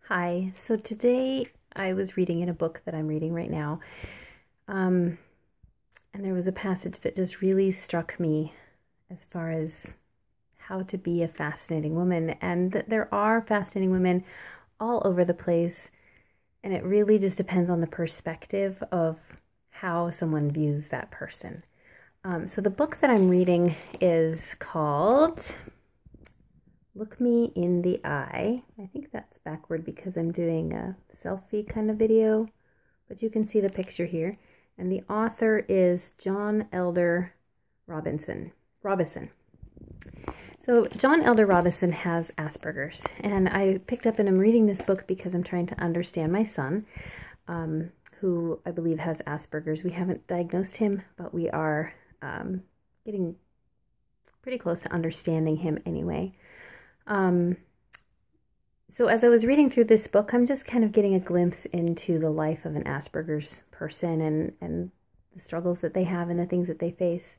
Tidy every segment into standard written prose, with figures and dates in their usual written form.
Hi, so today I was reading in a book that I'm reading right now, and there was a passage that just really struck me as far as how to be a fascinating woman, and that there are fascinating women all over the place, and it really just depends on the perspective of how someone views that person. So the book that I'm reading is called Look Me in the Eye. I think that's backward because I'm doing a selfie kind of video, but you can see the picture here. And the author is John Elder Robinson. So John Elder Robinson has Asperger's, and I picked up and I'm reading this book because I'm trying to understand my son, who I believe has Asperger's. We haven't diagnosed him, but we are getting pretty close to understanding him anyway. So as I was reading through this book, I'm just kind of getting a glimpse into the life of an Asperger's person and the struggles that they have and the things that they face.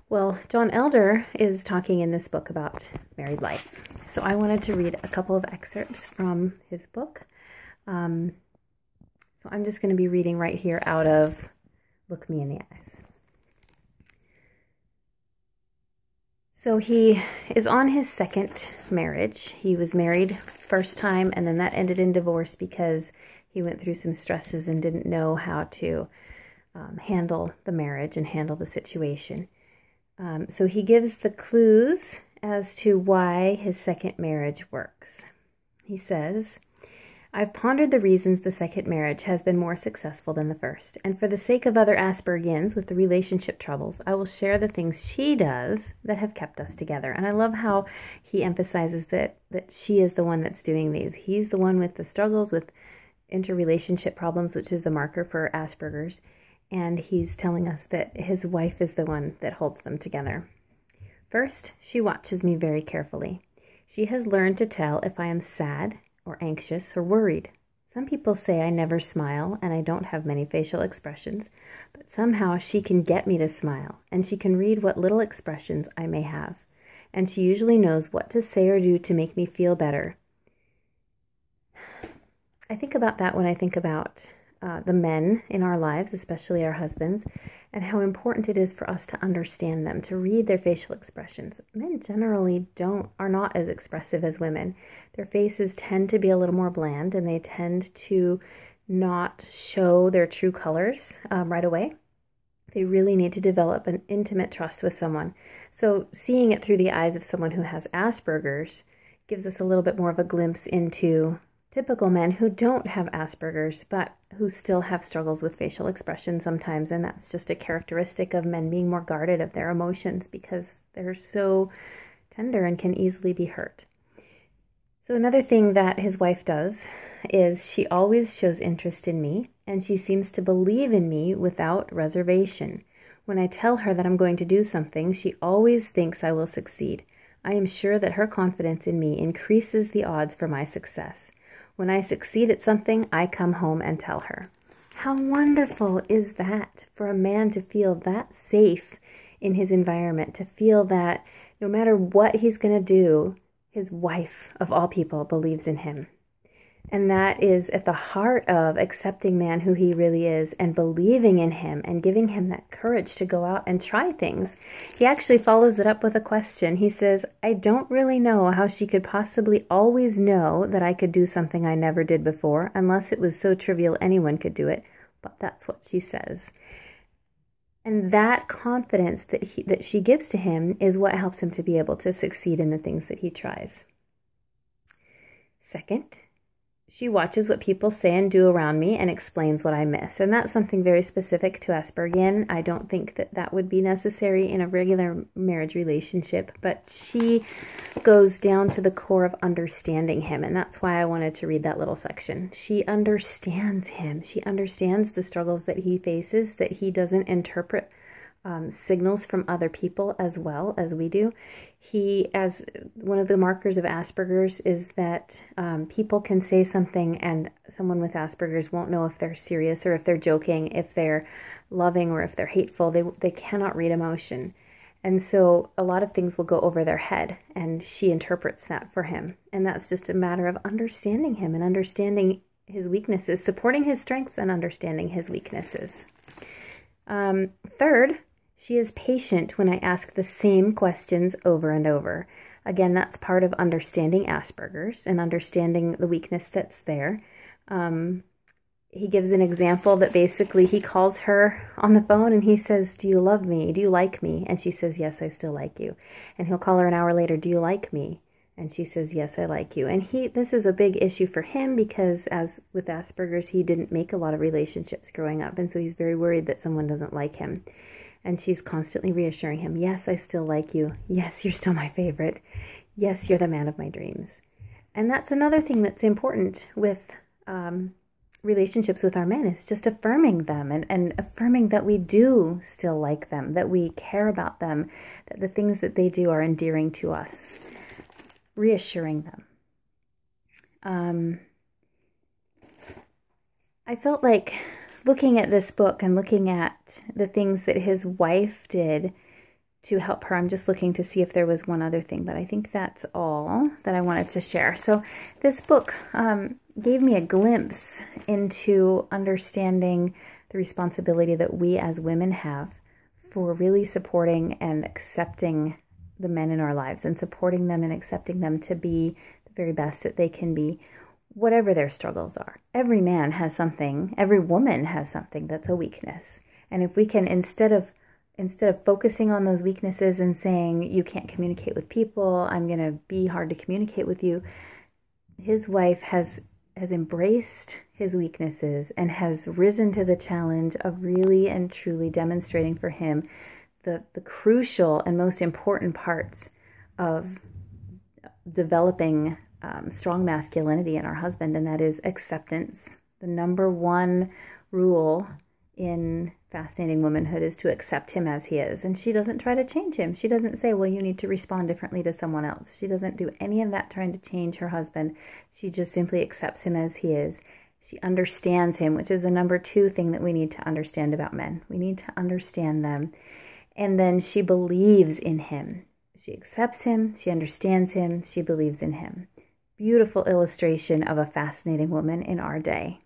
Well, John Elder is talking in this book about married life. So I wanted to read a couple of excerpts from his book. So I'm just going to be reading right here out of Look Me in the Eyes. So he is on his second marriage. He was married first time, and then that ended in divorce because he went through some stresses and didn't know how to handle the marriage and handle the situation. So he gives the clues as to why his second marriage works. He says, I've pondered the reasons the second marriage has been more successful than the first, and for the sake of other Aspergians with the relationship troubles, I will share the things she does that have kept us together. And I love how he emphasizes that she is the one that's doing these. He's the one with the struggles with interrelationship problems, which is the marker for Asperger's, and he's telling us that his wife is the one that holds them together. First, she watches me very carefully. She has learned to tell if I am sad, or anxious, or worried. Some people say I never smile and I don't have many facial expressions, but somehow she can get me to smile, and she can read what little expressions I may have, and she usually knows what to say or do to make me feel better. I think about that when I think about the men in our lives, especially our husbands, and how important it is for us to understand them, to read their facial expressions. Men generally are not as expressive as women. Their faces tend to be a little more bland, and they tend to not show their true colors right away. They really need to develop an intimate trust with someone. So seeing it through the eyes of someone who has Asperger's gives us a little bit more of a glimpse into typical men who don't have Asperger's, but who still have struggles with facial expression sometimes, and that's just a characteristic of men being more guarded of their emotions because they're so tender and can easily be hurt. So another thing that his wife does is she always shows interest in me, and she seems to believe in me without reservation. When I tell her that I'm going to do something, she always thinks I will succeed. I am sure that her confidence in me increases the odds for my success. When I succeed at something, I come home and tell her. How wonderful is that for a man to feel that safe in his environment, to feel that no matter what he's going to do, his wife, of all people, believes in him. And that is at the heart of accepting man who he really is and believing in him and giving him that courage to go out and try things. He actually follows it up with a question. He says, I don't really know how she could possibly always know that I could do something I never did before, unless it was so trivial anyone could do it. But that's what she says. And that confidence that she gives to him is what helps him to be able to succeed in the things that he tries. Second, she watches what people say and do around me and explains what I miss. And that's something very specific to Aspergian. I don't think that that would be necessary in a regular marriage relationship, but she goes down to the core of understanding him. And that's why I wanted to read that little section. She understands him. She understands the struggles that he faces, that he doesn't interpret signals from other people as well as we do. As one of the markers of Asperger's is that people can say something and someone with Asperger's won't know if they're serious or if they're joking, if they're loving or if they're hateful. They cannot read emotion. And so a lot of things will go over their head, and she interprets that for him. And that's just a matter of understanding him and understanding his weaknesses, supporting his strengths and understanding his weaknesses. Third, she is patient when I ask the same questions over and over. Again, that's part of understanding Asperger's and understanding the weakness that's there. He gives an example that basically he calls her on the phone and he says, "Do you love me? Do you like me?" And she says, "Yes, I still like you." And he'll call her an hour later, "Do you like me?" And she says, "Yes, I like you." And this is a big issue for him because as with Asperger's, he didn't make a lot of relationships growing up. And so he's very worried that someone doesn't like him. And she's constantly reassuring him, "Yes, I still like you. Yes, you're still my favorite. Yes, you're the man of my dreams." And that's another thing that's important with relationships with our men, is just affirming them and affirming that we do still like them, that we care about them, that the things that they do are endearing to us. Reassuring them. I felt like looking at this book and looking at the things that his wife did to help her, I'm just looking to see if there was one other thing, but I think that's all that I wanted to share. So this book gave me a glimpse into understanding the responsibility that we as women have for really supporting and accepting the men in our lives and supporting them and accepting them to be the very best that they can be, whatever their struggles are. Every man has something, every woman has something that's a weakness. And if we can, instead of focusing on those weaknesses and saying, "You can't communicate with people, I'm going to be hard to communicate with you," his wife has embraced his weaknesses and has risen to the challenge of really and truly demonstrating for him the crucial and most important parts of developing strong masculinity in our husband, and that is acceptance. The number one rule in Fascinating Womanhood is to accept him as he is. And she doesn't try to change him. She doesn't say, "Well, you need to respond differently to someone else." She doesn't do any of that trying to change her husband. She just simply accepts him as he is. She understands him, which is the number two thing that we need to understand about men. We need to understand them. And then she believes in him. She accepts him, she understands him, she believes in him. Beautiful illustration of a fascinating woman in our day.